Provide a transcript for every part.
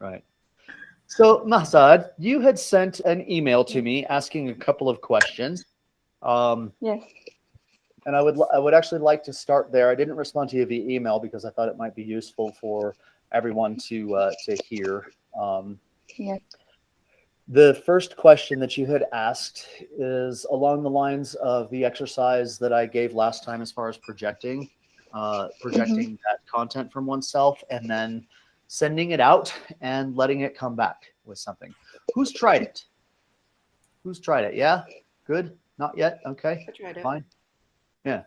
Right. So, Mahsad, you had sent an email to me asking a couple of questions. Um, Yes. and I would actually like to start there. I didn't respond to you via email because I thought it might be useful for everyone to hear. Um, Yes. the first question that you had asked is along the lines of the exercise that I gave last time, as far as Mm-hmm. projecting that content from oneself, and then sending it out and letting it come back with something. Who's tried it? Who's tried it? Yeah, good. Not yet. Okay, I tried it. fine. Yeah.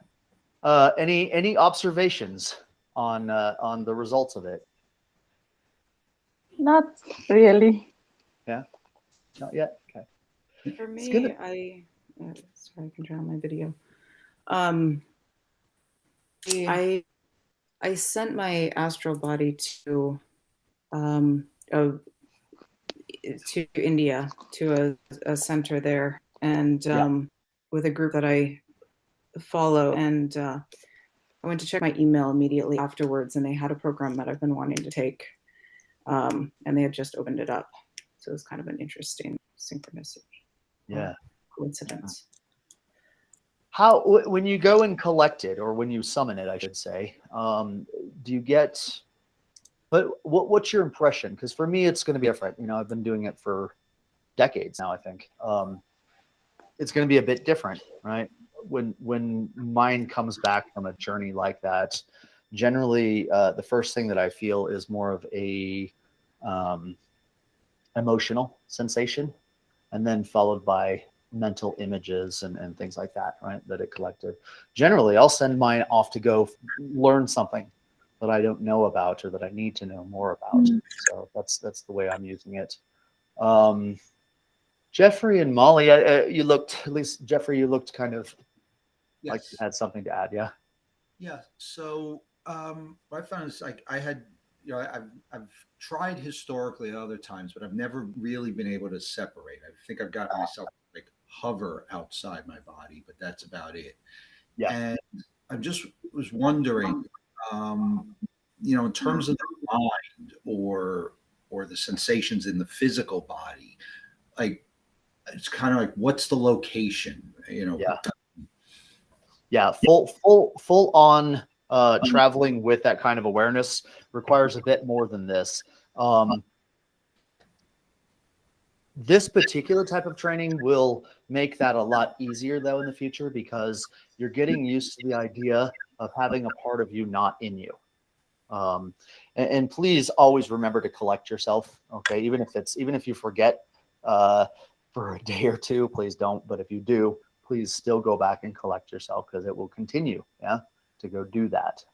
Any observations on the results of it? Not really. Yeah, not yet. Okay, For it's gonna. me, sorry, I can turn on my video. Um, I I sent my astral body um uh, to India, to a center there, and Yeah, with a group that I follow, and I went to check my email immediately afterwards, and they had a program that I've been wanting to take, and they had just opened it up. So it was kind of an interesting synchronicity or yeah. coincidence. How when you go and collect it, or when you summon it, I should say, do you get? But what's your impression? Because for me, it's going to be different. I've been doing it for decades now. I think it's going to be a bit different, right? When mine comes back from a journey like that, generally the first thing that I feel is more of a um, emotional sensation, and then followed by mental images and things like that, right? That it collected. Generally, I'll send mine off to go learn something that I don't know about or that I need to know more about. Mm. So that's the way I'm using it. Um, Jeffrey and Molly, you looked, at least Jeffrey, you looked kind of like you Yes. had something to add. Yeah. Yeah. So what I found is like I had, I've tried historically at other times, but I've never really been able to separate. I think I've gotten myself like hover outside my body, but that's about it. Yeah. And I just was wondering, um, in terms of the mind or the sensations in the physical body, like it's kind of like what's the location, Yeah. Yeah. Full on traveling with that kind of awareness requires a bit more than this. Um, this particular type of training will make that a lot easier though in the future, because you're getting used to the idea of having a part of you not in you. And please always remember to collect yourself. Okay. Even if you forget uh, for a day or two, please don't. But if you do, please still go back and collect yourself, because it will continue. Yeah. To go do that.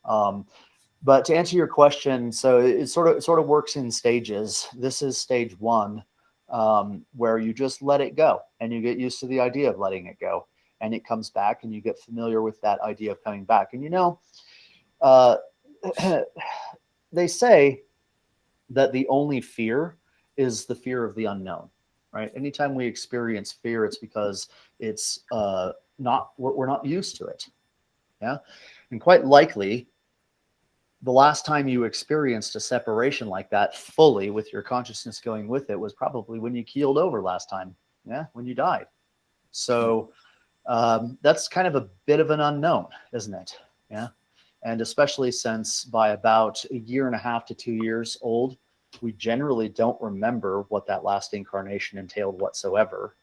But to answer your question, so it sort of works in stages. This is stage one, where you just let it go and you get used to the idea of letting it go, and it comes back, and you get familiar with that idea of coming back. And uh, they say that the only fear is the fear of the unknown, right? Anytime we experience fear, it's because it's not we're not used to it. Yeah, and quite likely the last time you experienced a separation like that fully, with your consciousness going with it, was probably when you keeled over last time. Yeah, when you died. So that's kind of a bit of an unknown, isn't it? Yeah. And especially since by about a year and a half to 2 years old, we generally don't remember what that last incarnation entailed whatsoever.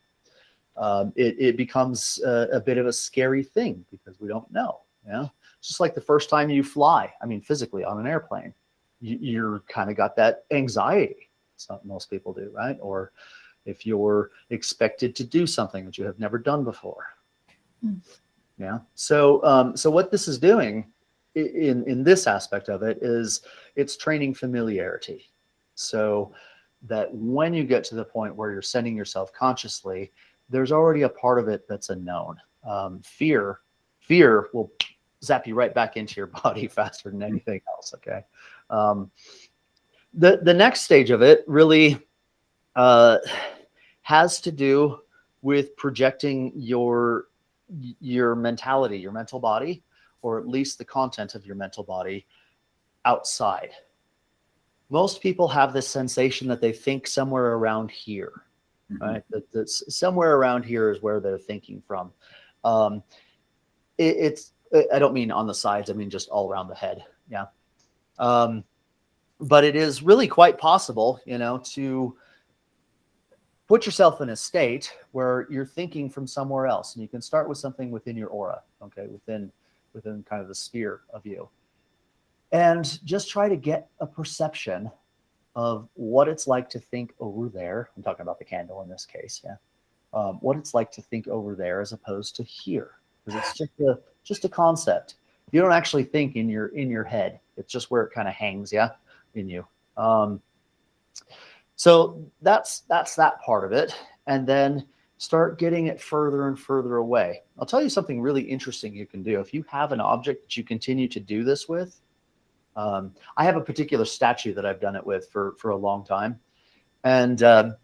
It becomes a bit of a scary thing because we don't know. Yeah. It's just like the first time you fly, I mean, physically on an airplane, you're kind of got that anxiety. Something most people do, right? Or if you're expected to do something that you have never done before. Mm. Yeah. So what this is doing in this aspect of it is it's training familiarity. So that when you get to the point where you're sending yourself consciously, there's already a part of it that's a known. Fear will zap you right back into your body faster than anything else. Okay. Um, the next stage of it really uh, has to do with projecting your mentality, your mental body, or at least the content of your mental body outside. most people have this sensation that they think somewhere around here, right? That's somewhere around here is where they're thinking from. Um, it's, I don't mean on the sides, I mean just all around the head. Yeah. But it is really quite possible, to put yourself in a state where you're thinking from somewhere else. And you can start with something within your aura, okay, within kind of the sphere of you. And just try to get a perception of what it's like to think over there. I'm talking about the candle in this case, yeah. What it's like to think over there as opposed to here, because it's just a concept. You don't actually think in your head. It's just where it kind of hangs, yeah, in you. So that's that part of it, and then start getting it further and further away. I'll tell you something really interesting you can do if you have an object that you continue to do this with. I have a particular statue that I've done it with for a long time. And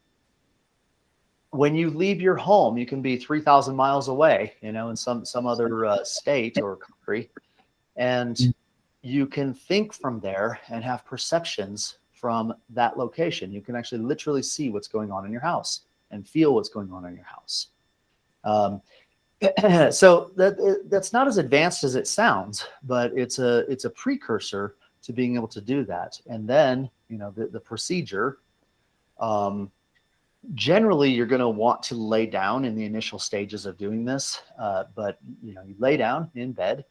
when you leave your home, you can be 3,000 miles away, in some other state or country. And you can think from there and have perceptions from that location. You can actually literally see what's going on in your house and feel what's going on in your house. So that's not as advanced as it sounds, but it's a precursor to being able to do that. And then, the procedure, generally you're going to want to lay down in the initial stages of doing this. But, you lay down in bed,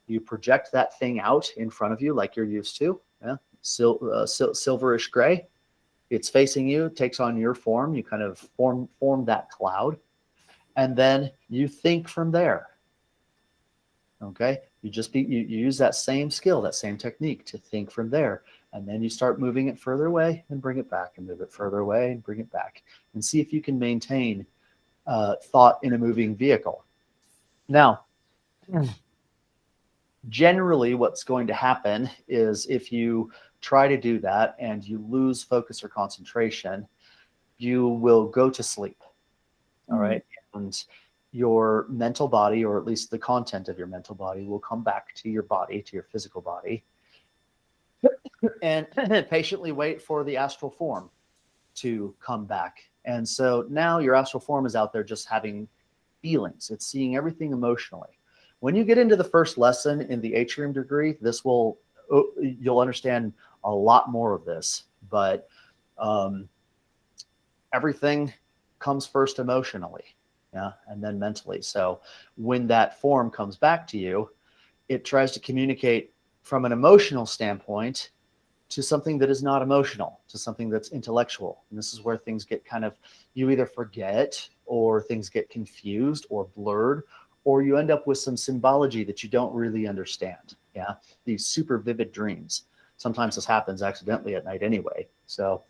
you project that thing out in front of you like you're used to. Yeah. Silverish gray. It's facing you, takes on your form. You kind of form that cloud. And then you think from there. Okay, you use that same skill, that same technique to think from there, and then you start moving it further away and bring it back, and move it further away and bring it back, and see if you can maintain thought in a moving vehicle. Now, generally, what's going to happen is if you try to do that and you lose focus or concentration, you will go to sleep. All right, and your mental body, or at least the content of your mental body, will come back to your body, to your physical body, and patiently wait for the astral form to come back. And so now your astral form is out there just having feelings. It's seeing everything emotionally. When you get into the first lesson in the atrium degree, you'll understand a lot more of this, but everything comes first emotionally. Yeah, and then mentally. So when that form comes back to you, it tries to communicate from an emotional standpoint to something that is not emotional, to something that's intellectual. And this is where things get you either forget, or things get confused or blurred, or you end up with some symbology that you don't really understand. Yeah, these super vivid dreams. Sometimes this happens accidentally at night anyway. So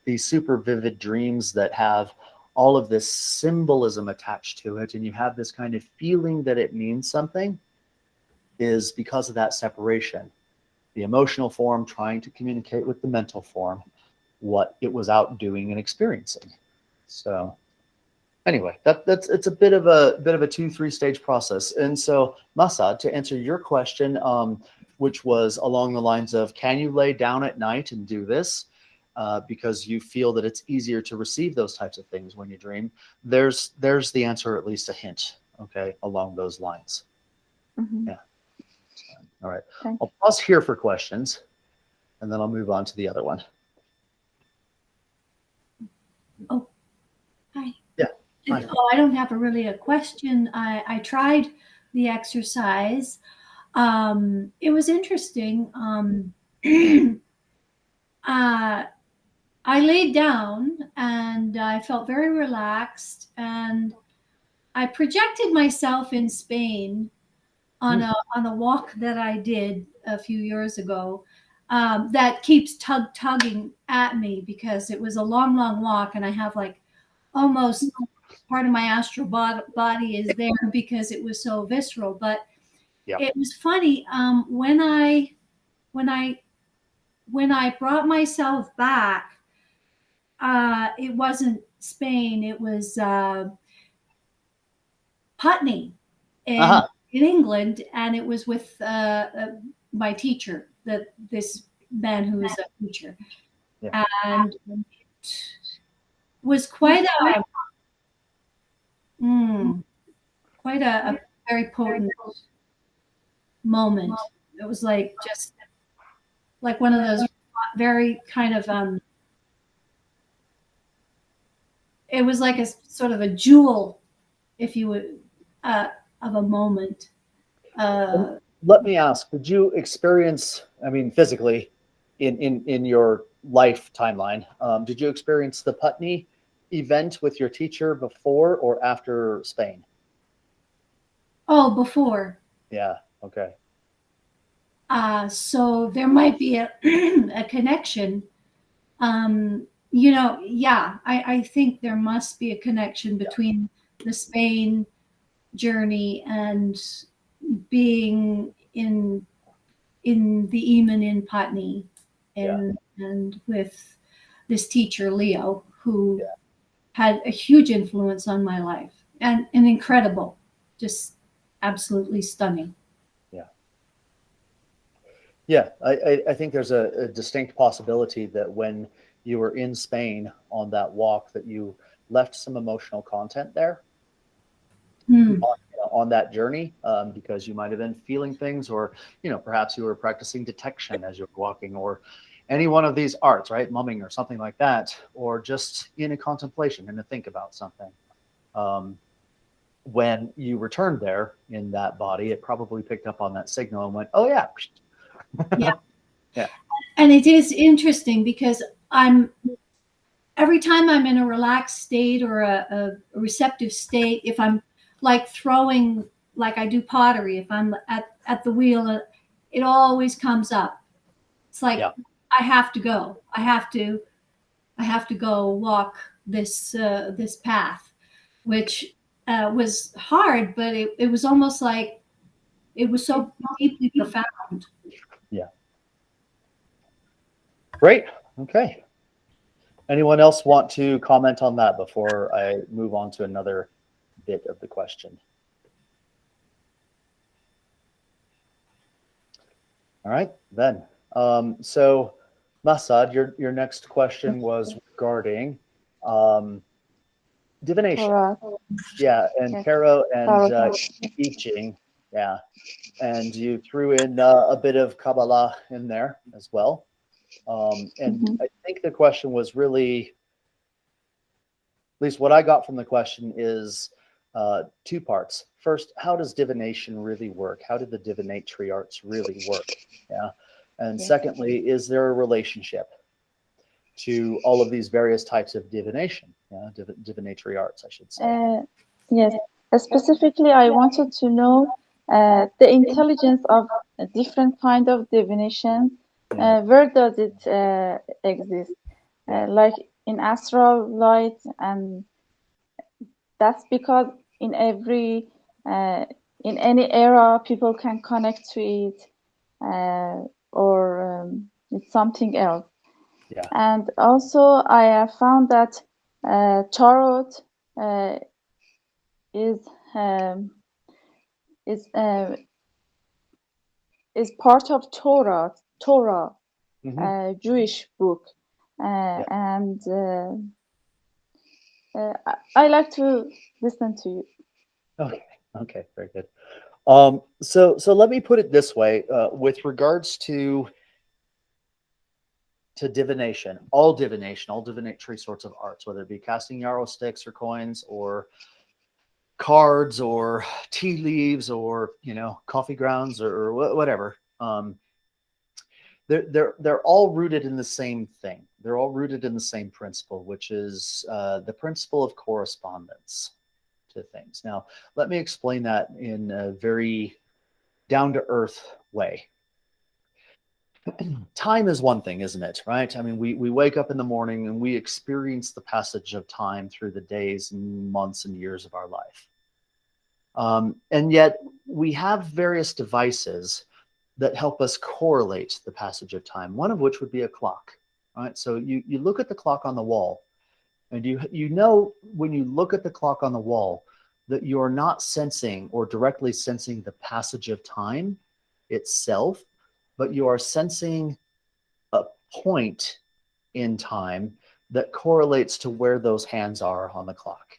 these super vivid dreams that have all of this symbolism attached to it, and you have this kind of feeling that it means something, is because of that separation. The emotional form trying to communicate with the mental form what it was out doing and experiencing. So anyway, it's a bit of a 2-3 stage process. And so, Masa, to answer your question, which was along the lines of, can you lay down at night and do this? Because you feel that it's easier to receive those types of things when you dream. There's the answer, at least a hint, okay, along those lines. Yeah. All right. I'll pause here for questions, and then I'll move on to the other one. Oh, hi. Yeah. Hi. Oh, I don't have really a question. I tried the exercise. It was interesting. I laid down and I felt very relaxed, and I projected myself in Spain on a walk that I did a few years ago. That keeps tugging at me because it was a long walk, and I have like almost part of my astral body is there because it was so visceral. But it was funny when I brought myself back. It wasn't Spain. It was Putney in England, and it was with my teacher, this man who is a teacher. And it was quite a very potent moment. It was like just like one of those very kind of it was like a sort of a jewel, if you would, of a moment. Let me ask, did you experience, I mean, physically in your life timeline, did you experience the Putney event with your teacher before or after Spain? Oh, before. Yeah. Okay. So there might be a, a connection. You know, yeah, I think there must be a connection between the Spain journey and being in the Eminent Putney and with this teacher Leo, who had a huge influence on my life and incredible, just absolutely stunning. Yeah, I think there's a distinct possibility that when you were in Spain on that walk, that you left some emotional content there on that journey, because you might have been feeling things, or perhaps you were practicing detection as you're walking, or any one of these arts, right, mumming or something like that, or just in a contemplation and to think about something. When you returned there in that body, it probably picked up on that signal and went, "Oh yeah." Yeah. Yeah. And it is interesting because every time I'm in a relaxed state or a receptive state, if I'm like throwing, like I do pottery, if I'm at the wheel, it always comes up. It's like, I have to go. I have to go walk this path, which was hard, but it was almost like it was so deeply profound. Yeah. Great. Okay. Anyone else want to comment on that before I move on to another bit of the question? All right, then. So, Masad, your next question was regarding divination. Correct. Yeah, and Yes. tarot and Tarot. I Ching. Yeah, and you threw in a bit of Kabbalah in there as well. And I think the question was really, at least what I got from the question is two parts. First, how does divination really work? How did the divinatory arts really work? Yeah. And secondly, is there a relationship to all of these various types of divination? Yeah, divinatory arts, I should say. Yes. Specifically, I wanted to know the intelligence of a different kind of divination. Where does it exist? Like in astral light, and that's because in every in any era people can connect to it, or it's something else. Yeah. And also I have found that tarot is is uh, is part of Torah, Jewish book, and I like to listen to you. Okay, very good. So let me put it this way, with regards to divination, all divinatory sorts of arts, whether it be casting yarrow sticks or coins or cards or tea leaves or coffee grounds or whatever. They're all rooted in the same thing. They're all rooted in the same principle, which is the principle of correspondence to things. Now, let me explain that in a very down-to-earth way. Time is one thing, isn't it? Right? I mean, we wake up in the morning and we experience the passage of time through the days and months and years of our life. And yet we have various devices that help us correlate the passage of time, one of which would be a clock. Right? So you look at the clock on the wall, and you know when you look at the clock on the wall that you're not sensing or directly sensing the passage of time itself, but you are sensing a point in time that correlates to where those hands are on the clock.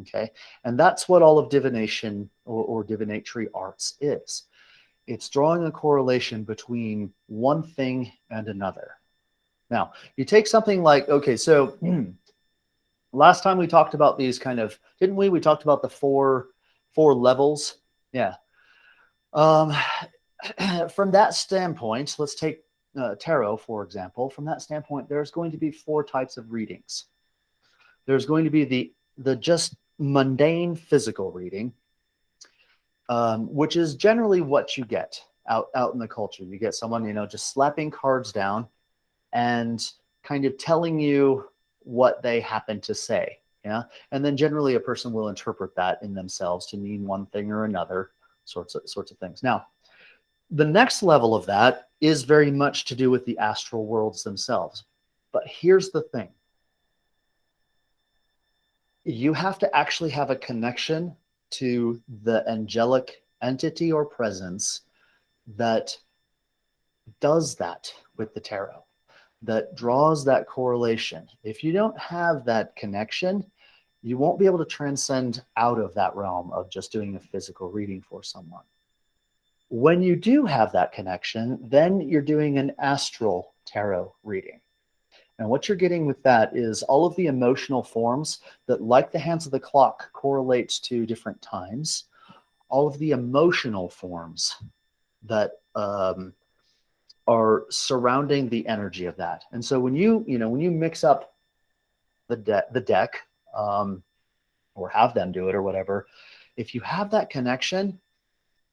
Okay, and that's what all of divination or divinatory arts is. It's drawing a correlation between one thing and another. Now, you take something like, okay, so last time we talked about these kind of, didn't we? We talked about the four levels. Yeah. From that standpoint, let's take tarot, for example. From that standpoint, there's going to be 4 types of readings. There's going to be the just mundane physical reading, which is generally what you get out in the culture. You get someone, you know, just slapping cards down and kind of telling you what they happen to say. Yeah. And then generally a person will interpret that in themselves to mean one thing or another, sorts of things. Now, the next level of that is very much to do with the astral worlds themselves. But here's the thing. You have to actually have a connection to the angelic entity or presence that does that with the tarot, that draws that correlation. If you don't have that connection, you won't be able to transcend out of that realm of just doing a physical reading for someone. When you do have that connection, then you're doing an astral tarot reading. And what you're getting with that is all of the emotional forms that, like the hands of the clock, correlates to different times. All of the emotional forms that are surrounding the energy of that. And so when you mix up the deck, or have them do it or whatever, if you have that connection,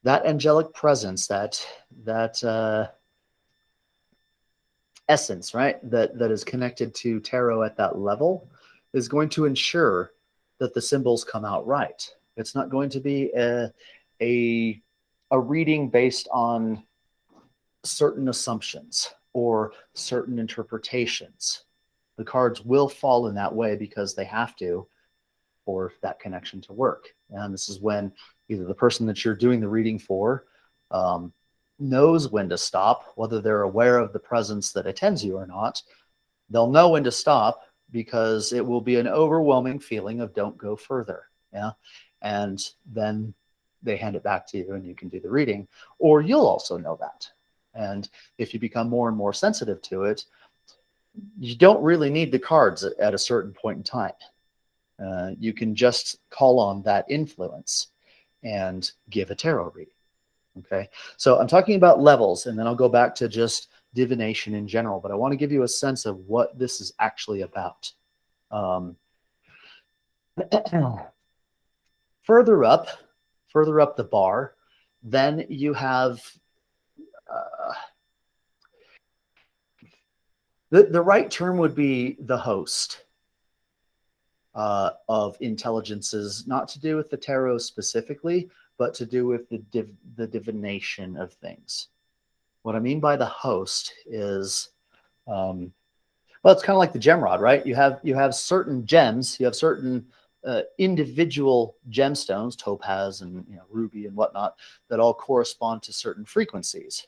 that angelic presence, that essence, right, that is connected to tarot at that level, is going to ensure that the symbols come out right. It's not going to be a reading based on certain assumptions or certain interpretations. The cards will fall in that way because they have to for that connection to work. And this is when either the person that you're doing the reading for knows when to stop, whether they're aware of the presence that attends you or not. They'll know when to stop because it will be an overwhelming feeling of don't go further. Yeah. And then they hand it back to you and you can do the reading, or you'll also know that. And if you become more and more sensitive to it, you don't really need the cards at a certain point in time. You can just call on that influence and give a tarot reading. Okay, so I'm talking about levels, and then I'll go back to just divination in general, but I want to give you a sense of what this is actually about. Further up the bar, then you have the right term would be the host of intelligences, not to do with the tarot specifically, but to do with the divination of things. What I mean by the host is, well, it's kind of like the gem rod, right? You have certain gems, you have certain individual gemstones, topaz and ruby and whatnot, that all correspond to certain frequencies.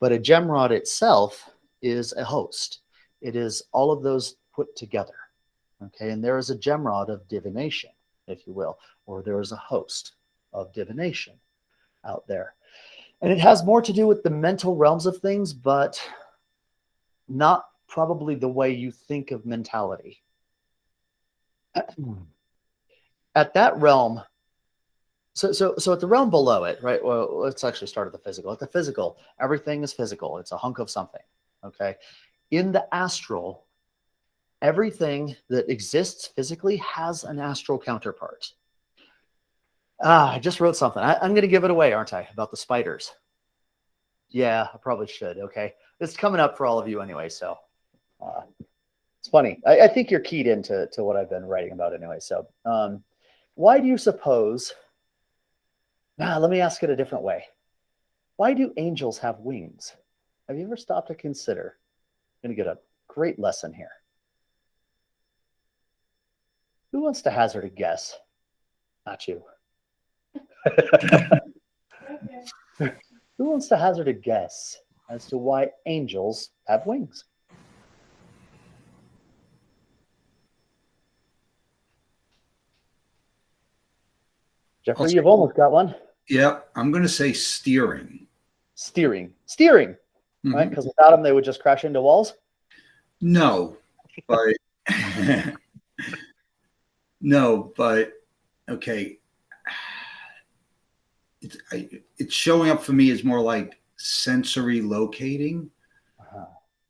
But a gem rod itself is a host. It is all of those put together. Okay, and there is a gem rod of divination, if you will, or there is a host of divination out there. And it has more to do with the mental realms of things, but not probably the way you think of mentality. At that realm, so at the realm below it, right? Well, let's actually start at the physical. At the physical, everything is physical. It's a hunk of something. Okay. In the astral, everything that exists physically has an astral counterpart. I just wrote something. I'm going to give it away, aren't I? About the spiders. Yeah, I probably should. Okay. It's coming up for all of you anyway. So it's funny. I think you're keyed into what I've been writing about anyway. So why do you suppose, let me ask it a different way. Why do angels have wings? Have you ever stopped to consider? I'm going to get a great lesson here. Who wants to hazard a guess? Not you. Who wants to hazard a guess as to why angels have wings? Jeffrey, you've almost got one. Yep, I'm going to say steering. Steering, right? Mhm. Because without them, they would just crash into walls. No, but no, but okay. It's showing up for me as more like sensory locating,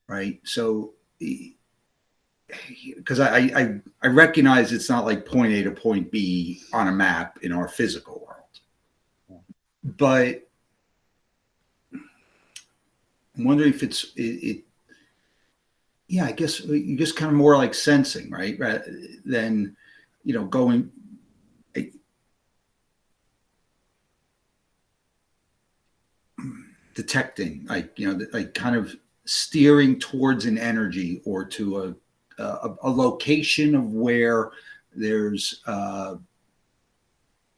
right? So, because I recognize it's not like point A to point B on a map in our physical world, but I'm wondering if it. Yeah, I guess you just kind of more like sensing, right? Rather than, going. Detecting, like kind of steering towards an energy or to a location of where there's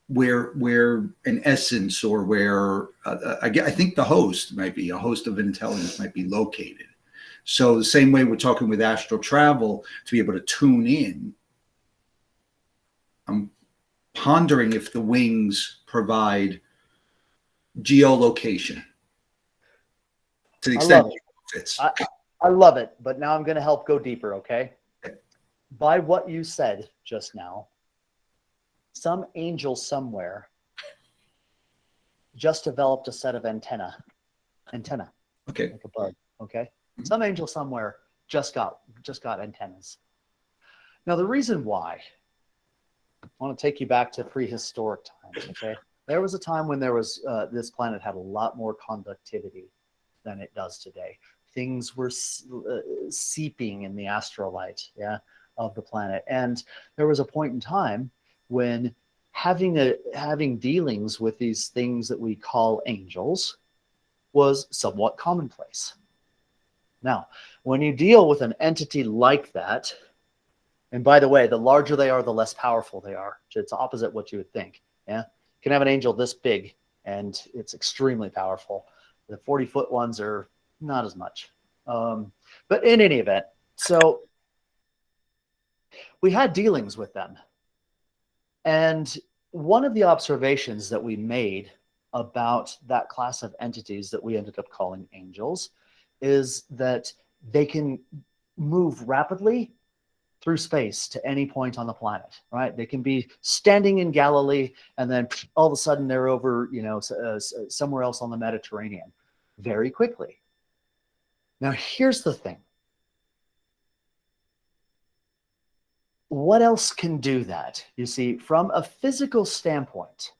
where an essence, or where I think the host might be a host of intelligence might be located. So the same way we're talking with astral travel to be able to tune in, I'm pondering if the wings provide geolocation to the I extent love it. it's. I love it, but now I'm going to help go deeper, okay? By what you said just now, some angel somewhere just developed a set of antenna, Okay. like a bug, okay? Mhm. Some angel somewhere just got antennas. Now, the reason why, I want to take you back to prehistoric times, okay? There was a time when there was this planet had a lot more conductivity than it does today. Things were seeping in the astrolight, of the planet, and there was a point in time when having dealings with these things that we call angels was somewhat commonplace. Now, when you deal with an entity like that, and by the way, the larger they are, the less powerful they are. It's opposite what you would think. Yeah, you can have an angel this big, and it's extremely powerful. The 40-foot ones are not as much. But in any event, so we had dealings with them. And one of the observations that we made about that class of entities that we ended up calling angels is that they can move rapidly through space to any point on the planet, right? They can be standing in Galilee and then all of a sudden they're over, somewhere else on the Mediterranean very quickly. Now, here's the thing. What else can do that? You see, from a physical standpoint,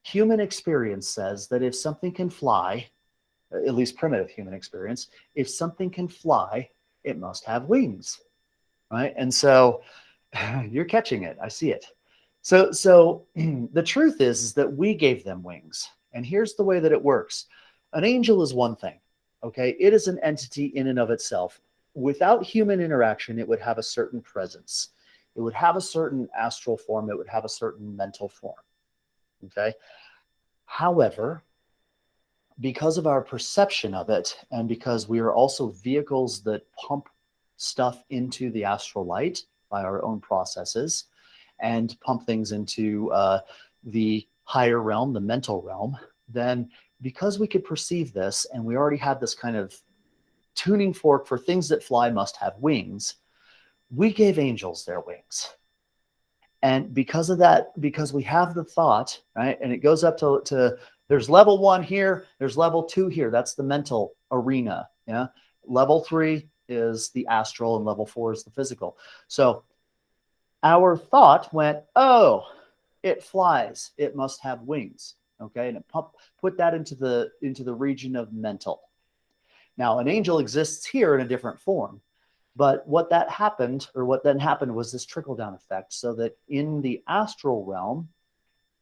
human experience says that if something can fly, at least primitive human experience, if something can fly, it must have wings, right? And so you're catching it. I see it. So the truth is that we gave them wings. And here's the way that it works. An angel is one thing, okay? It is an entity in and of itself. Without human interaction, it would have a certain presence. It would have a certain astral form. It would have a certain mental form, okay? However, because of our perception of it, and because we are also vehicles that pump stuff into the astral light by our own processes and pump things into the higher realm, the mental realm, then because we could perceive this and we already had this kind of tuning fork for things that fly must have wings, we gave angels their wings. And because of that, because we have the thought, right, and it goes up to there's level 1 here, there's level 2 here. That's the mental arena. Yeah. Level 3 is the astral, and level 4 is the physical. So our thought went, oh, it flies. It must have wings. Okay. And it put that into the region of mental. Now, an angel exists here in a different form. But what then happened was this trickle-down effect, so that in the astral realm,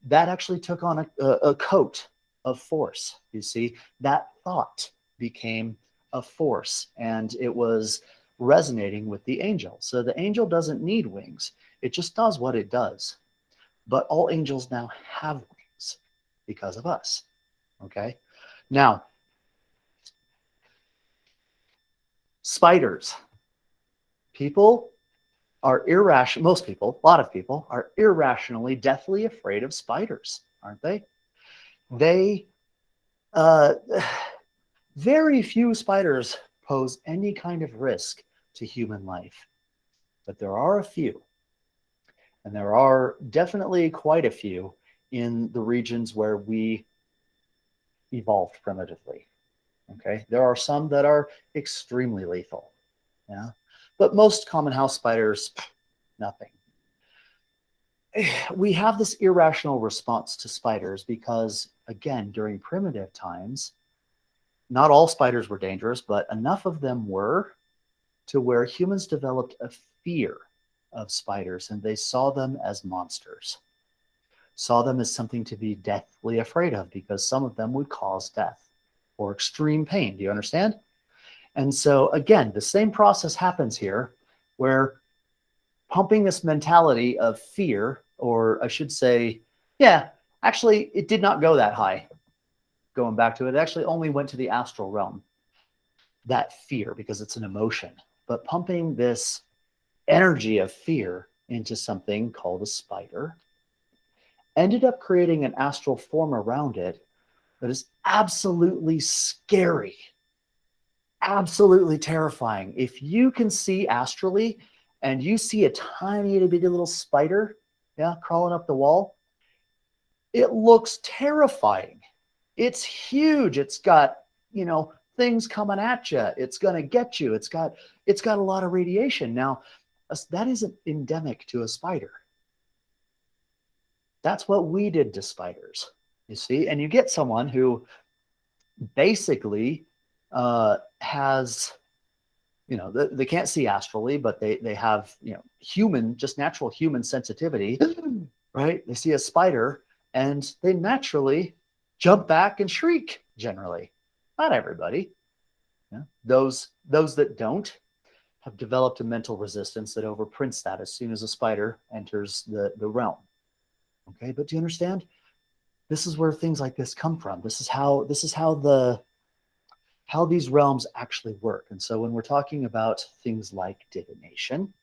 that actually took on a coat of force. You see, that thought became a force, and it was resonating with the angel. So the angel doesn't need wings. It just does what it does. But all angels now have wings because of us. Okay? Now, spiders. People are irrational. Most people, a lot of people, are irrationally, deathly afraid of spiders, aren't they? They, uh, very few spiders pose any kind of risk to human life, but there are a few, and there are definitely quite a few in the regions where we evolved primitively. Okay, there are some that are extremely lethal, yeah, but most common house spiders, nothing. We have this irrational response to spiders because, again, during primitive times, not all spiders were dangerous, but enough of them were to where humans developed a fear of spiders and they saw them as monsters, saw them as something to be deathly afraid of because some of them would cause death or extreme pain. Do you understand? And so, again, the same process happens here where pumping this mentality of fear, or I should say, yeah, actually, it did not go that high. Going back to it, it actually only went to the astral realm, that fear, because it's an emotion. But pumping this energy of fear into something called a spider ended up creating an astral form around it that is absolutely scary, absolutely terrifying. If you can see astrally and you see a tiny bitty little spider, yeah, crawling up the wall, it looks terrifying. It's huge. It's got, things coming at you. It's going to get you. It's got a lot of radiation. Now, that isn't endemic to a spider. That's what we did to spiders, you see? And you get someone who basically has, they can't see astrally, but they have, human, just natural human sensitivity, right? They see a spider and they naturally jump back and shriek generally. Not everybody. Yeah. Those that don't have developed a mental resistance that overprints that as soon as a spider enters the realm. Okay, but do you understand? This is where things like this come from. This is how these realms actually work. And so when we're talking about things like divination,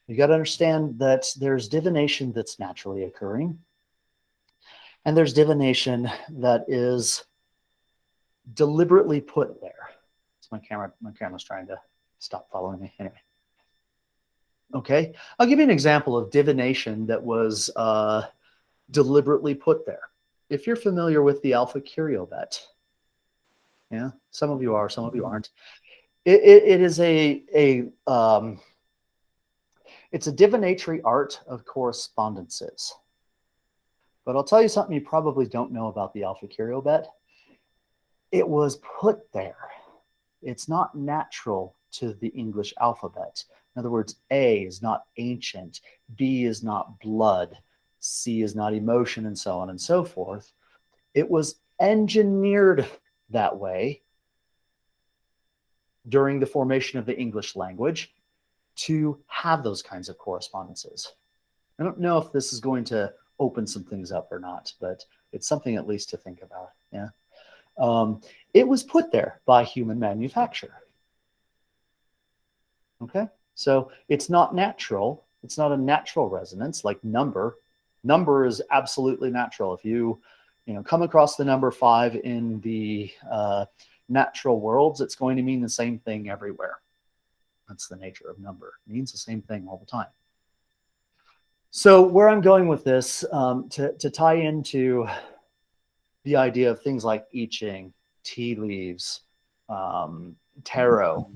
you got to understand that there's divination that's naturally occurring, and there's divination that is deliberately put there. So my camera's trying to stop following me. Anyway. Okay, I'll give you an example of divination that was deliberately put there. If you're familiar with the Alpha Curio bet, yeah, some of you are, some of you aren't. It is it's a divinatory art of correspondences. But I'll tell you something you probably don't know about the Alpha Curio bet. It was put there. It's not natural to the English alphabet. In other words, A is not ancient, B is not blood, C is not emotion, and so on and so forth. It was engineered that way during the formation of the English language to have those kinds of correspondences. I don't know if this is going to open some things up or not, but it's something at least to think about. Yeah. It was put there by human manufacture. Okay, so it's not natural. It's not a natural resonance like number. Number is absolutely natural. If you come across the number 5 in the natural worlds, it's going to mean the same thing everywhere. That's the nature of number. It means the same thing all the time. So where I'm going with this, to tie into the idea of things like I Ching, tea leaves, tarot,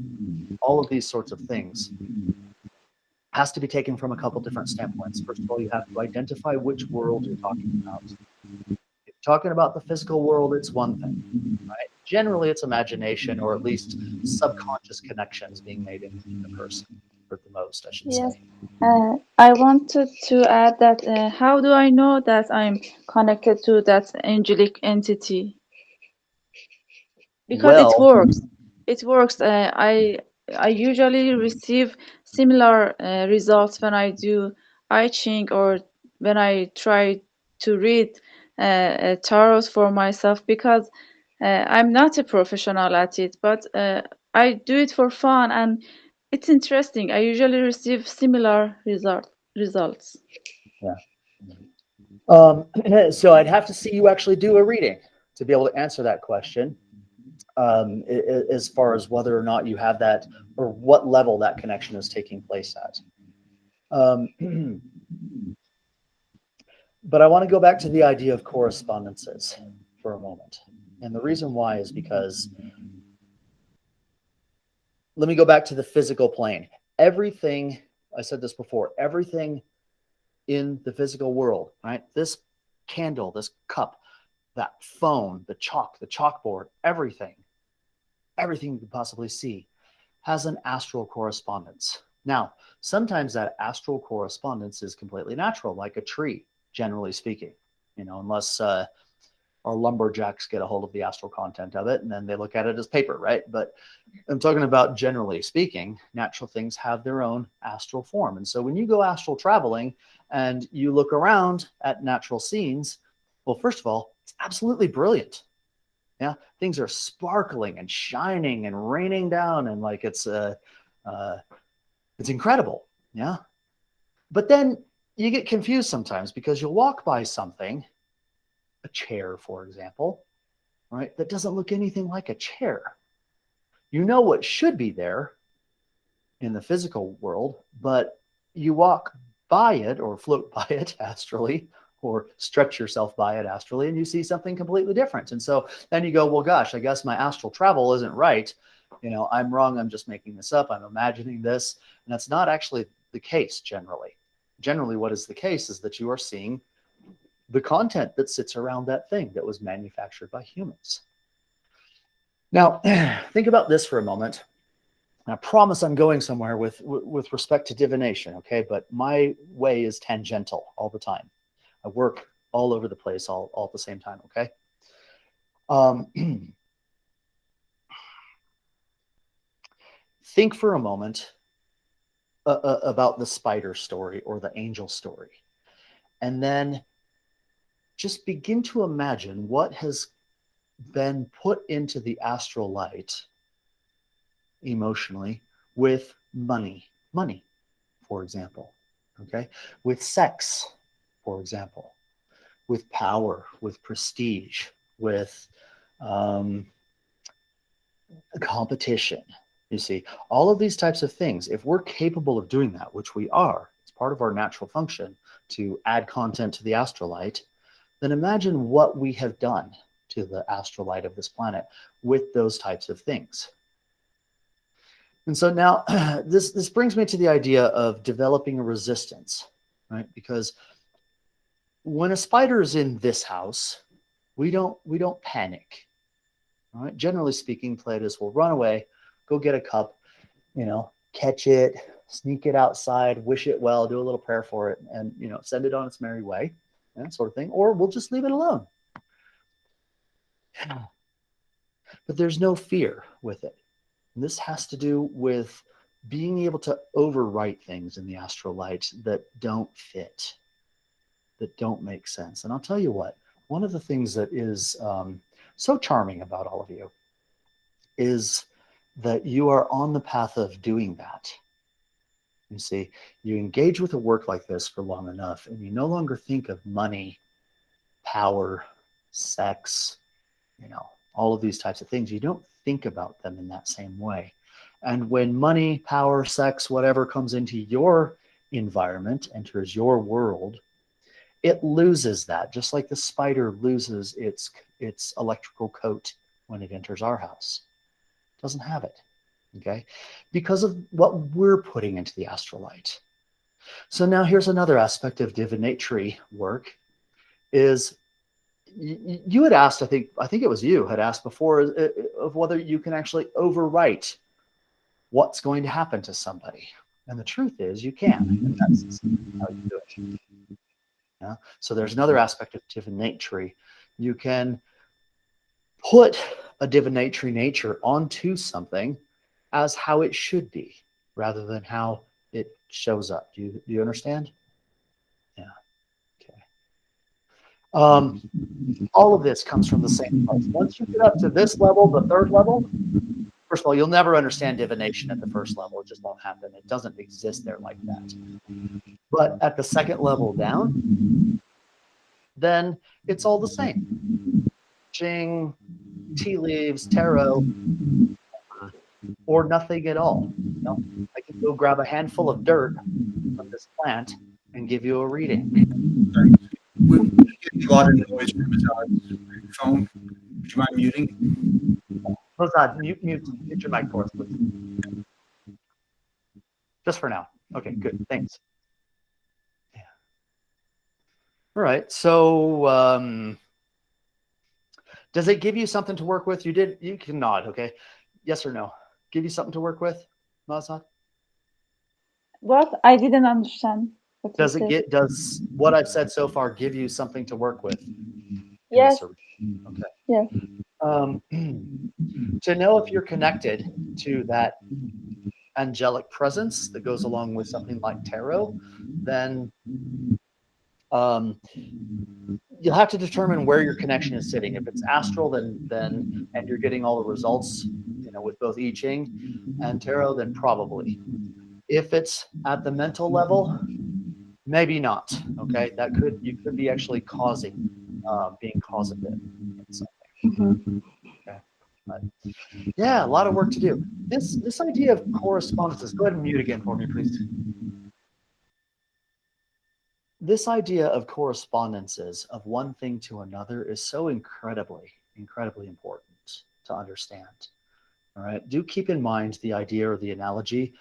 all of these sorts of things, has to be taken from a couple different standpoints. First of all, you have to identify which world you're talking about. If you're talking about the physical world, it's one thing, right? Generally, it's imagination, or at least subconscious connections being made in the person, or the most, I should Yes. say. I wanted to add that how do I know that I'm connected to that angelic entity? Because it Well, works. It works. I usually receive similar results when I do I Ching or when I try to read tarot for myself, because I'm not a professional at it, but I do it for fun, and It's interesting. I usually receive similar results. Yeah. So I'd have to see you actually do a reading to be able to answer that question, as far as whether or not you have that or what level that connection is taking place at. But I want to go back to the idea of correspondences for a moment. And the reason why is because, let me go back to the physical plane. Everything, I said this before, everything in the physical world, right? This candle, this cup, that phone, the chalk, the chalkboard, everything you could possibly see has an astral correspondence. Now, sometimes that astral correspondence is completely natural, like a tree, generally speaking, unless our lumberjacks get a hold of the astral content of it and then they look at it as paper, right? But I'm talking about, generally speaking, natural things have their own astral form. And so when you go astral traveling and you look around at natural scenes, well, first of all, it's absolutely brilliant. Yeah, things are sparkling and shining and raining down, and like it's incredible. Yeah, but then you get confused sometimes because you'll walk by something, a chair, for example, right, that doesn't look anything like a chair. You know what should be there in the physical world, but you walk by it or float by it astrally, or stretch yourself by it astrally, and you see something completely different. And so then you go, well, gosh, I guess my astral travel isn't right. I'm wrong. I'm just making this up. I'm imagining this. And that's not actually the case generally. Generally, what is the case is that you are seeing the content that sits around that thing that was manufactured by humans. Now, think about this for a moment. I promise I'm going somewhere with respect to divination, okay? But my way is tangential all the time. I work all over the place all at the same time, okay? Think for a moment about the spider story or the angel story. And then just begin to imagine what has been put into the astral light emotionally with money, for example, okay? With sex, for example, with power, with prestige, with competition. You see, all of these types of things, if we're capable of doing that, which we are, it's part of our natural function to add content to the astrolight, then imagine what we have done to the astrolight of this planet with those types of things. And so now this brings me to the idea of developing a resistance, right? Because when a spider is in this house, we don't panic. All right. Generally speaking, Pleiades will run away, go get a cup, catch it, sneak it outside, wish it well, do a little prayer for it, and send it on its merry way, that sort of thing. Or we'll just leave it alone. But there's no fear with it. And this has to do with being able to overwrite things in the astral light that don't fit, that don't make sense. And I'll tell you what, one of the things that is so charming about all of you is that you are on the path of doing that. You see, you engage with a work like this for long enough, and you no longer think of money, power, sex, all of these types of things. You don't think about them in that same way. And when money, power, sex, whatever comes into your environment, enters your world, it loses that, just like the spider loses its electrical coat when it enters our house. It doesn't have it, okay? Because of what we're putting into the astrolight. So now here's another aspect of divinatory work is you had asked, I think it was you had asked before, of whether you can actually overwrite what's going to happen to somebody. And the truth is you can. And that's how you do it. Yeah? So there's another aspect of divinatory. You can put a divinatory nature onto something as how it should be, rather than how it shows up. Do you understand? Yeah. Okay. All of this comes from the same place. Once you get up to this level, the third level, First of all, you'll never understand divination at the first level. It just won't happen. It doesn't exist there like that. But at the second level down, then it's all the same. Ching, tea leaves, tarot, or nothing at all. You know, I can go grab a handful of dirt from this plant and give you a reading. We're getting a lot of noise from his phone. Would you mind muting? Mute your mic for us, please. Just for now. Okay, good. Thanks. Yeah. All right. So, does it give you something to work with? You can nod. Okay. Yes or no? Give you something to work with, Mazad? What? I didn't understand. What you Does said. does what I've said so far give you something to work with? Yes. Okay. Yes. To know if you're connected to that angelic presence that goes along with something like tarot, then you'll have to determine where your connection is sitting. If it's astral, then and you're getting all the results, you know, with both I Ching and tarot, then probably. If it's at the mental level, maybe not. Okay, you could be actually being causative in something. Okay, but yeah, a lot of work to do. This idea of correspondences. Go ahead and mute again for me, please. This idea of correspondences of one thing to another is so incredibly important to understand. All right, do keep in mind the idea or the analogy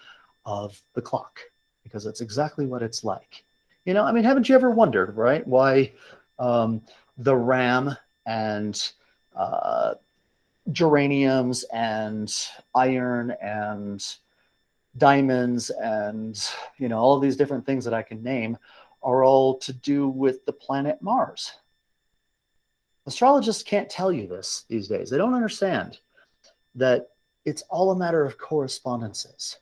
of the clock, because it's exactly what it's like. You know, I mean, haven't you ever wondered, right, why the RAM and geraniums and iron and diamonds and, you know, all of these different things that I can name are all to do with the planet Mars? Astrologists can't tell you this these days. They don't understand that it's all a matter of correspondences.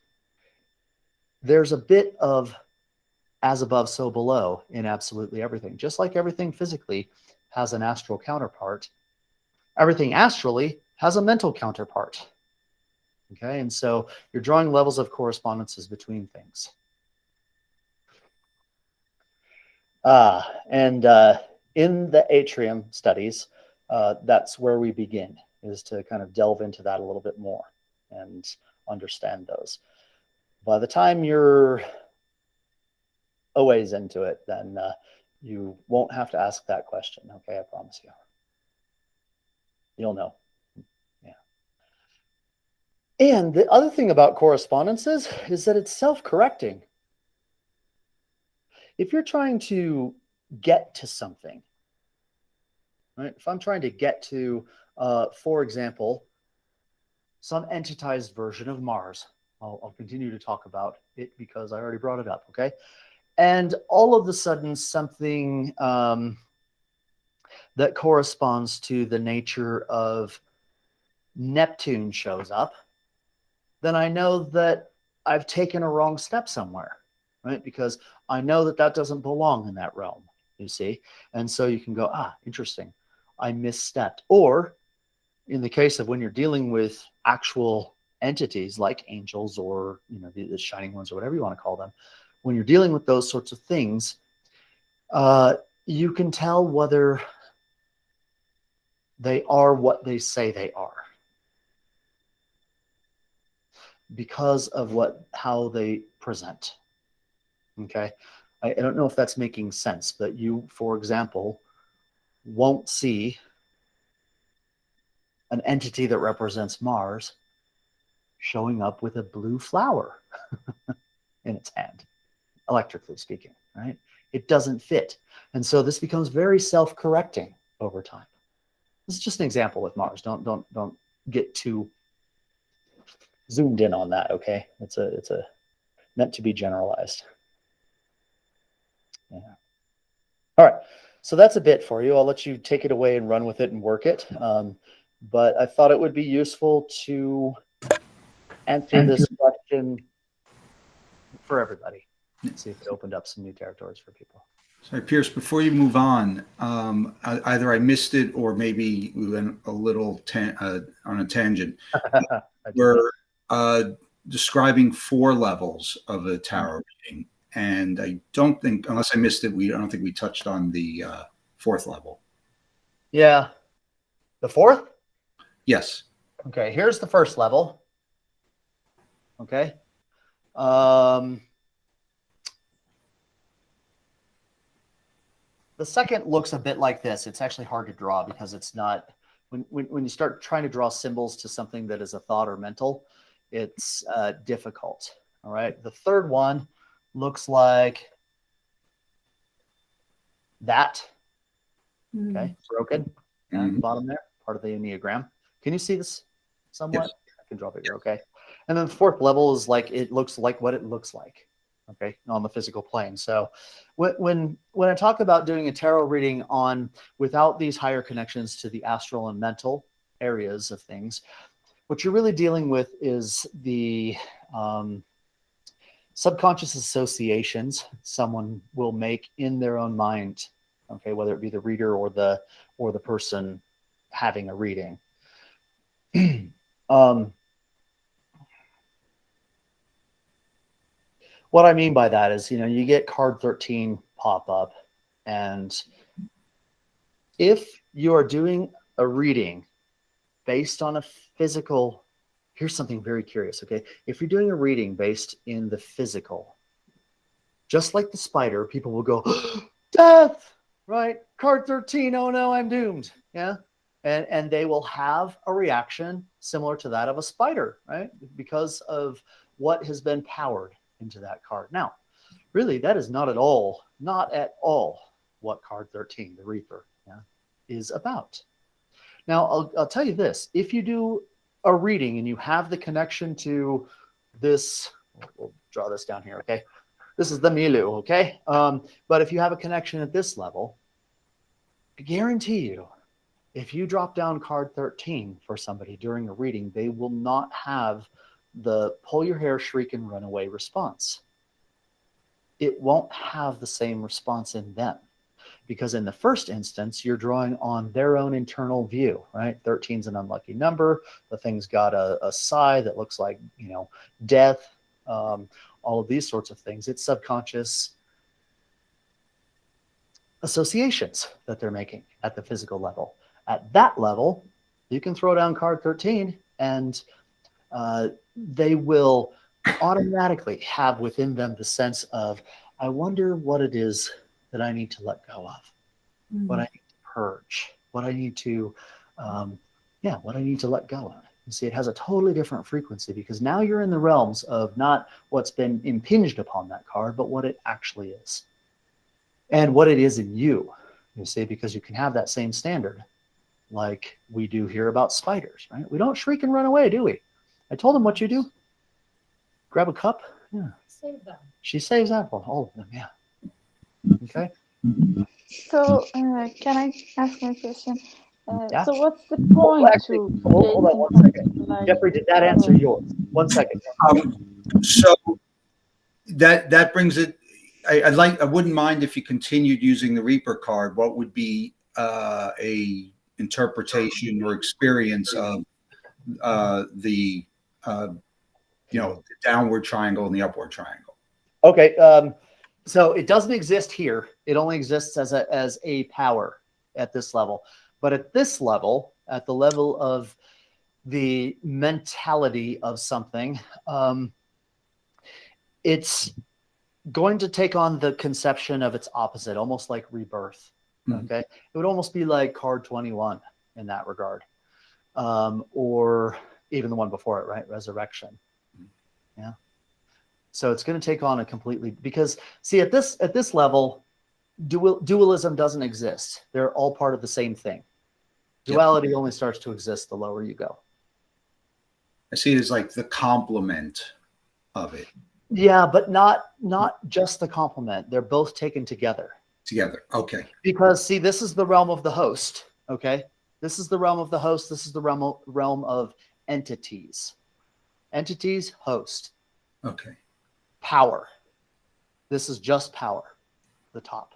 There's a bit of as above, so below in absolutely everything. Just like everything physically has an astral counterpart, everything astrally has a mental counterpart. Okay, and so you're drawing levels of correspondences between things. And in the atrium studies, that's where we begin, is to kind of delve into that a little bit more and understand those. By the time you're a ways into it, then you won't have to ask that question. Okay, I promise you. You'll know. Yeah. And the other thing about correspondences is that it's self-correcting. If you're trying to get to something, right? If I'm trying to get to, for example, some entitized version of Mars, I'll continue to talk about it because I already brought it up, okay? And all of a sudden something that corresponds to the nature of Neptune shows up, then I know that I've taken a wrong step somewhere, right? Because I know that that doesn't belong in that realm, you see? And so you can go, interesting, I misstepped. Or in the case of when you're dealing with actual entities like angels or, you know, the shining ones or whatever you want to call them, when you're dealing with those sorts of things, you can tell whether they are what they say they are because of how they present. Okay, I don't know if that's making sense, but you, for example, won't see an entity that represents Mars showing up with a blue flower in its hand, electrically speaking, right? It doesn't fit. And so this becomes very self-correcting over time. This is just an example with Mars. Don't get too zoomed in on that, okay? It's a meant to be generalized. Yeah. All right. So that's a bit for you. I'll let you take it away and run with it and work it. But I thought it would be useful to answer this question for everybody. See if it opened up some new territories for people. Sorry, Pierce, before you move on, either I missed it or maybe we went a little on a tangent. I do we're describing 4 levels of a tarot reading, and I don't think, unless I missed it, I don't think we touched on the 4th level. Yeah. The 4th? Yes. Okay, here's the 1st level. Okay. The 2nd looks a bit like this. It's actually hard to draw because it's not, when you start trying to draw symbols to something that is a thought or mental, it's difficult. All right. The 3rd one looks like that. Okay. Broken. Yeah, bottom there, part of the Enneagram. Can you see this somewhat? Yes. I can draw bigger. Okay. And then the 4th level is like, it looks like what it looks like. Okay. On the physical plane. So when I talk about doing a tarot reading on without these higher connections to the astral and mental areas of things, what you're really dealing with is the subconscious associations someone will make in their own mind. Okay, whether it be the reader or the person having a reading. What I mean by that is, you get card 13 pop up, and if you are doing a reading based on a physical, here's something very curious, okay? If you're doing a reading based in the physical, just like the spider, people will go, death, right? Card 13, oh no, I'm doomed. Yeah. And they will have a reaction similar to that of a spider, right? Because of what has been powered into that card. Now, really, that is not at all what card 13, the Reaper, is about. Now, I'll tell you this. If you do a reading and you have the connection to this, we'll draw this down here, okay? This is the Milu, okay? But if you have a connection at this level, I guarantee you, if you drop down card 13 for somebody during a reading, they will not have the pull your hair, shriek, and run away response. It won't have the same response in them. Because in the first instance, you're drawing on their own internal view, right? 13 is an unlucky number. The thing's got a sigh that looks like, death, all of these sorts of things. It's subconscious associations that they're making at the physical level. At that level, you can throw down card 13 and they will automatically have within them the sense of, I wonder what it is that I need to let go of, what I need to purge, what I need to, what I need to let go of. You see, it has a totally different frequency because now you're in the realms of not what's been impinged upon that card, but what it actually is and what it is in you, you see, because you can have that same standard like we do here about spiders, right? We don't shriek and run away, do we? I told them what you do. Grab a cup. Yeah. Save them. She saves that for all of them, yeah. Okay. So, can I ask my question? Yeah. So, what's the point to Hold on one second. like, Jeffrey, did that answer yours? 1 second. So that brings it. I wouldn't mind if you continued using the Reaper card. What would be a interpretation or experience of the downward triangle and the upward triangle? Okay. So it doesn't exist here. It only exists as a power at this level. But at this level, at the level of the mentality of something, it's going to take on the conception of its opposite, almost like rebirth. Okay. It would almost be like card 21 in that regard. Or even the one before it, right? Resurrection. Yeah. So it's going to take on a completely, because see, at this level, dualism doesn't exist. They're all part of the same thing. Duality only starts to exist the lower you go. I see it as like the complement of it. Yeah, but not just the complement. They're both taken together. Together. Okay. Because see, this is the realm of the host. Okay. This is the realm of the host. This is the realm of entities. Entities, host. Okay. Power. This is just power, the top.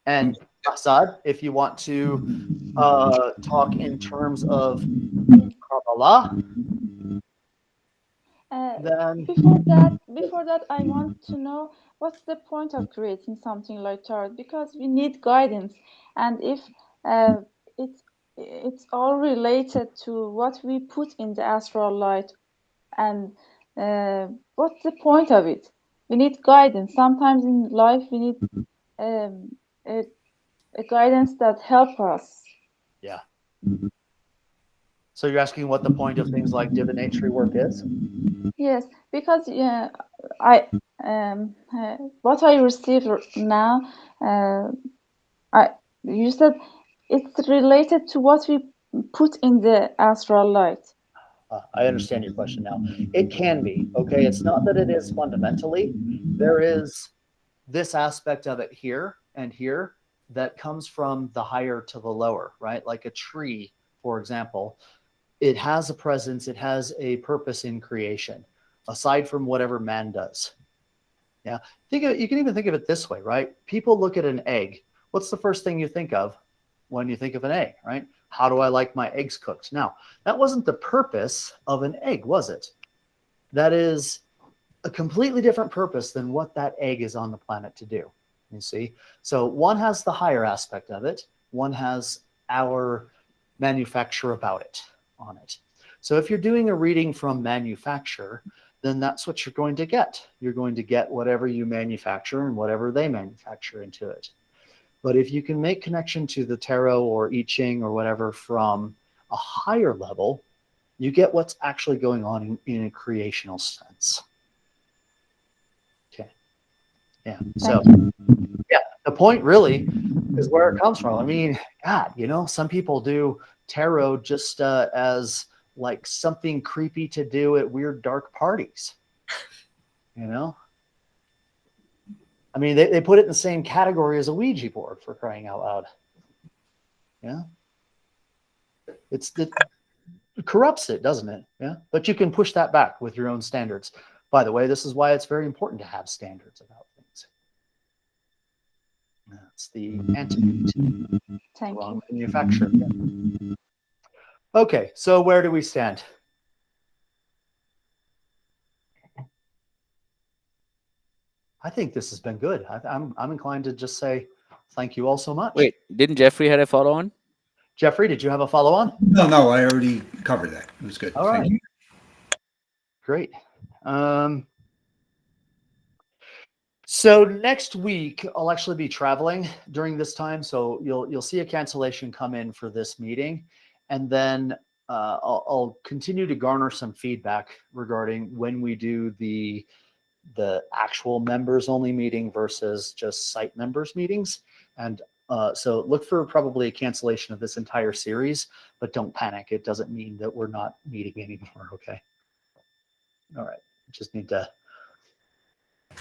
And Assad, if you want to talk in terms of Kabbalah, then Before that, I want to know what's the point of creating something like tarot, because we need guidance, and if it's all related to what we put in the astral light, and what's the point of it? We need guidance. Sometimes in life we need a guidance that help us. yeah. So you're asking what the point of things like divinatory work is? Yes, because I what I receive now, you said it's related to what we put in the astral light. I understand your question now. It can be, okay? It's not that it is fundamentally. There is this aspect of it here and here that comes from the higher to the lower, right? Like a tree, for example, it has a presence, it has a purpose in creation, aside from whatever man does. Yeah, you can even think of it this way, right? People look at an egg. What's the first thing you think of when you think of an egg, right? How do I like my eggs cooked? Now, that wasn't the purpose of an egg, was it? That is a completely different purpose than what that egg is on the planet to do. You see? So one has the higher aspect of it. One has our manufacture about it on it. So if you're doing a reading from manufacture, then that's what you're going to get. You're going to get whatever you manufacture and whatever they manufacture into it. But if you can make connection to the tarot or I Ching or whatever from a higher level, you get what's actually going on in a creational sense. Okay. Yeah. So, yeah, the point really is where it comes from. I mean, God, some people do tarot just as like something creepy to do at weird dark parties. I mean, they put it in the same category as a Ouija board, for crying out loud. Yeah. It corrupts it, doesn't it? Yeah. But you can push that back with your own standards. By the way, this is why it's very important to have standards about things. That's the antidote to wrong manufacture. Yeah. Okay, so where do we stand? I think this has been good. I'm inclined to just say thank you all so much. Wait, didn't Jeffrey had a follow on? Jeffrey, did you have a follow on? No, I already covered that. It was good. All right. Thank you. Great. So next week I'll actually be traveling during this time, so you'll see a cancellation come in for this meeting, and then I'll continue to garner some feedback regarding when we do the actual members only meeting versus just site members meetings. And so look for probably a cancellation of this entire series, but don't panic. It doesn't mean that we're not meeting anymore. Okay. All right. Just need to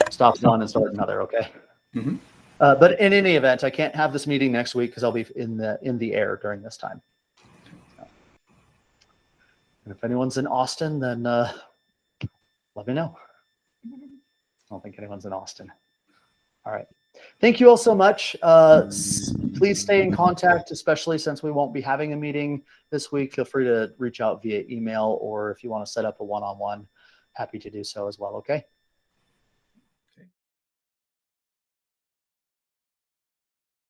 stop one and start another. Okay. Mm-hmm. But in any event, I can't have this meeting next week because I'll be in the air during this time. So, and if anyone's in Austin, then let me know. I don't think anyone's in Austin. All right. Thank you all so much. Please stay in contact, especially since we won't be having a meeting this week. Feel free to reach out via email, or if you want to set up a one-on-one, happy to do so as well. Okay.